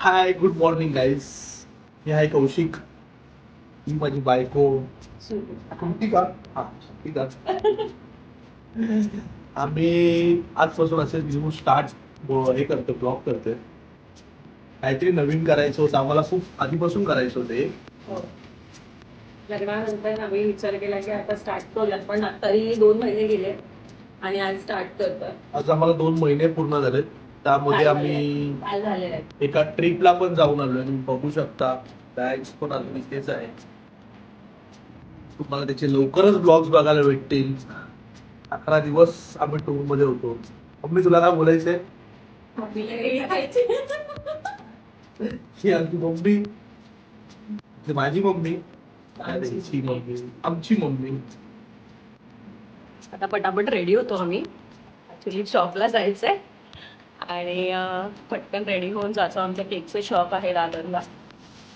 हाय good morning guys. मी आहे कौशिक. ही माझी बायको कुंती का. हा ठीक आहे. आम्ही आजपासून असे न्यू स्टार्ट हे करतो, ब्लॉग करतोय. काहीतरी नवीन करायचं होतं आम्हाला, खूप आधीपासून करायचं होतं हे. लग्नानंतर आम्ही विचार केला की आता स्टार्ट करूया, पण तरी 2 महिने गेले आणि आज स्टार्ट करतोय. आज आम्हाला 2 महिने पूर्ण झालेत. त्यामध्ये आम्ही काय झालेलं आहे. एका ट्रिपला पण जाऊन आलोय. तुम्ही बघू शकता बॅग्स पण अजून इथेच आहे. तुम्हाला त्याचे लवकरच ब्लॉग्स बघायला भेटतील. 11 दिवस आम्ही टूर मध्ये होतो. मम्मी तुला काय बोलायचंय? ही आमची मम्मी, ही माझी मम्मी, आमची मम्मी, आमची मम्मी. आता पटापट रेडी होतो आम्ही. ऍक्च्युली शॉपला जायचंय आणि पटकन रेडी होऊन जातो. आमच्या केकचं शॉप आहे दादरला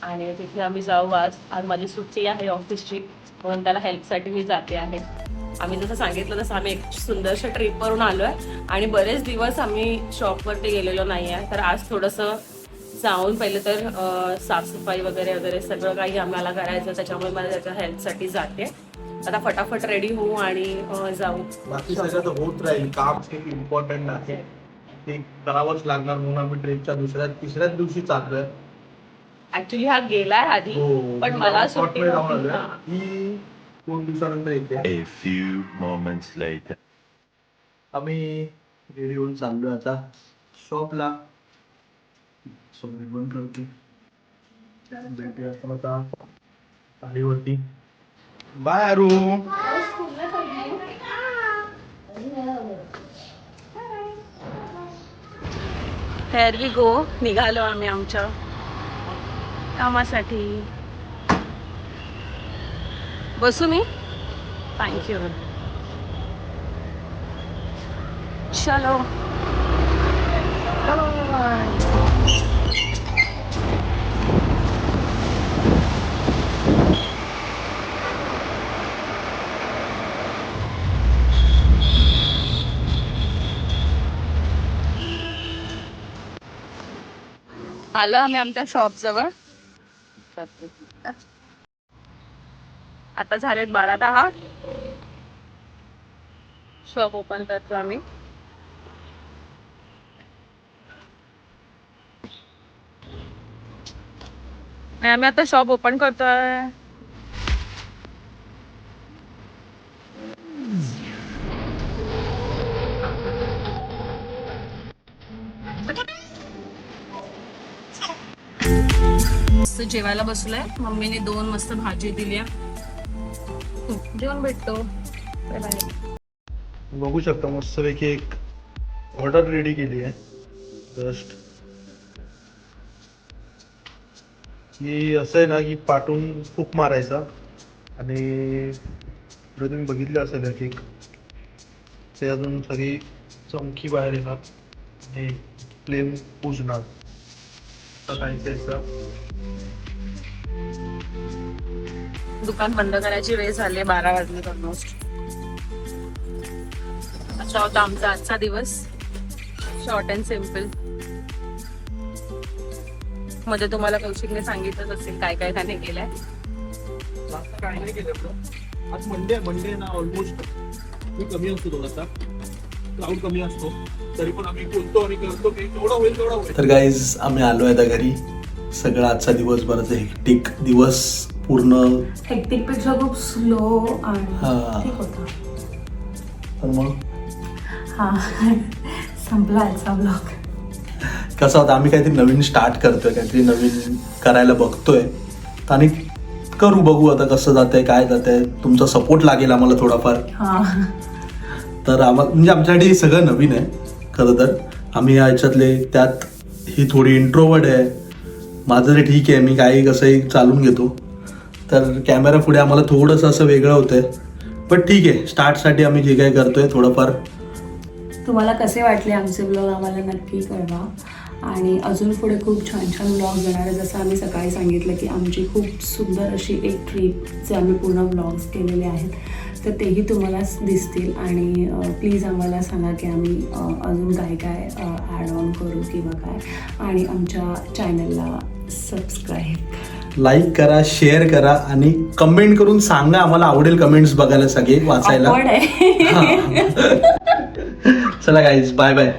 आणि तिथे आम्ही जाऊ. आज माझी सुट्टी आहे ऑफिसची, म्हणून त्याला हेल्पसाठी मी जाते आहे. आम्ही जसं सांगितलं तसं आम्ही एक सुंदरशा ट्रिपवरून आलो आहे आणि बरेच दिवस आम्ही शॉपवरती गेलेलो नाही आहे. तर आज थोडंसं जाऊन पहिलं तर साफसफाई वगैरे सगळं काही आम्हाला करायचं, त्याच्यामुळे मला त्याच्या हेल्पसाठी जाते. आता फटाफट रेडी होऊ आणि जाऊ. बाकी सगळं तर होत राहील. काम खूप इम्पॉर्टंट आहे, ते करावंच लागणार. म्हणून आम्ही ट्रेनच्या तिसऱ्याच दिवशी चाललोय. ऍक्च्युली हा गेलाय आधी, पण मला सुट्टी नव्हती. ही 2 दिवसानंतर येते. A few moments later. आम्ही रेडी होऊन चाललोय आता शॉपला. बंद करतो. भेटूया आपण आता गाडीवरती. Bye Aru. Here we go. निघालो आम्ही आमच्या कामासाठी. बसू मी? थँक्यू. चलो. आलो आम्ही आमच्या शॉप जवळ. आता झालेत 12:10. शॉप ओपन करतो आम्ही. आम्ही आता शॉप ओपन करतोय. मस्त जेवायला बसलोय. मम्मीने 2 मस्त भाजी दिली. जेवण भेटतो. बघू शकता मस्तपैकी एक ऑर्डर रेडी केली आहे. जस्ट की असं आहे ना की पाठून फूक मारायचा आणि पुढे तुम्ही बघितलं असेल केक, ते अजून सगळी चमकी बाहेर येणार आणि फ्लेम पुजणार. दुकान बंद करायची वेळ झाली. 12 वाजले ऑलमोस्ट. असा होता आमचा आजचा दिवस. Short and simple. मध्ये तुम्हाला कौशिकने सांगितलंच असेल काय काय त्याने केलंय. जास्त काय नाही केलं आपलं. आज मंडे ना ऑलमोस्ट मी कमी असतो, थोडासा क्राऊड कमी असतो, तरी पण आम्ही बोलतो आणि करतो की तेवढा होईल. तर गाईज आम्ही आलोय आता घरी. सगळा आजचा दिवसभराचा हेक्टिक दिवस पूर्ण. हेक्टिक पेक्षा खूप स्लो आणि ठीक होता. तर मग हा संपला आजचा ब्लॉग. कसं होतं, आम्ही काहीतरी नवीन स्टार्ट करतोय, काहीतरी नवीन करायला बघतोय आणि करू बघू आता कसं जातंय काय जातंय. तुमचा सपोर्ट लागेल आम्हाला थोडाफार. तर आम्हाला म्हणजे आमच्यासाठी सगळं नवीन आहे खरं तर. आम्ही याच्यातले त्यात ही थोडी इंट्रोवर्ड आहे. माझं ते ठीक आहे, मी काही कसंही चालून घेतो. तर कॅमेरा पुढे आम्हाला थोडंसं असं वेगळं होतंय, पण ठीक आहे. स्टार्टसाठी आम्ही जे काही करतोय थोडंफार. तुम्हाला कसे वाटले आमचे ब्लॉग आम्हाला नक्की कळवा. आणि अजून पुढे खूप छान छान व्लॉग्स येणार आहे. जसं आम्ही सकाळी सांगितलं की आमची खूप सुंदर अशी एक ट्रिपचे आम्ही पूर्ण व्लॉग्स केलेले आहेत, तर तेही तुम्हाला दिसतील. आणि प्लीज आम्हाला सांगा की आम्ही अजून काय काय ॲड ऑन करू किंवा काय. आणि आमच्या चॅनलला सबस्क्राईब, लाईक करा, शेअर करा आणि कमेंट करून सांगा. आम्हाला आवडेल कमेंट्स बघायला, सगळे वाचायला. आवड आहे. चला गाईज, बाय बाय.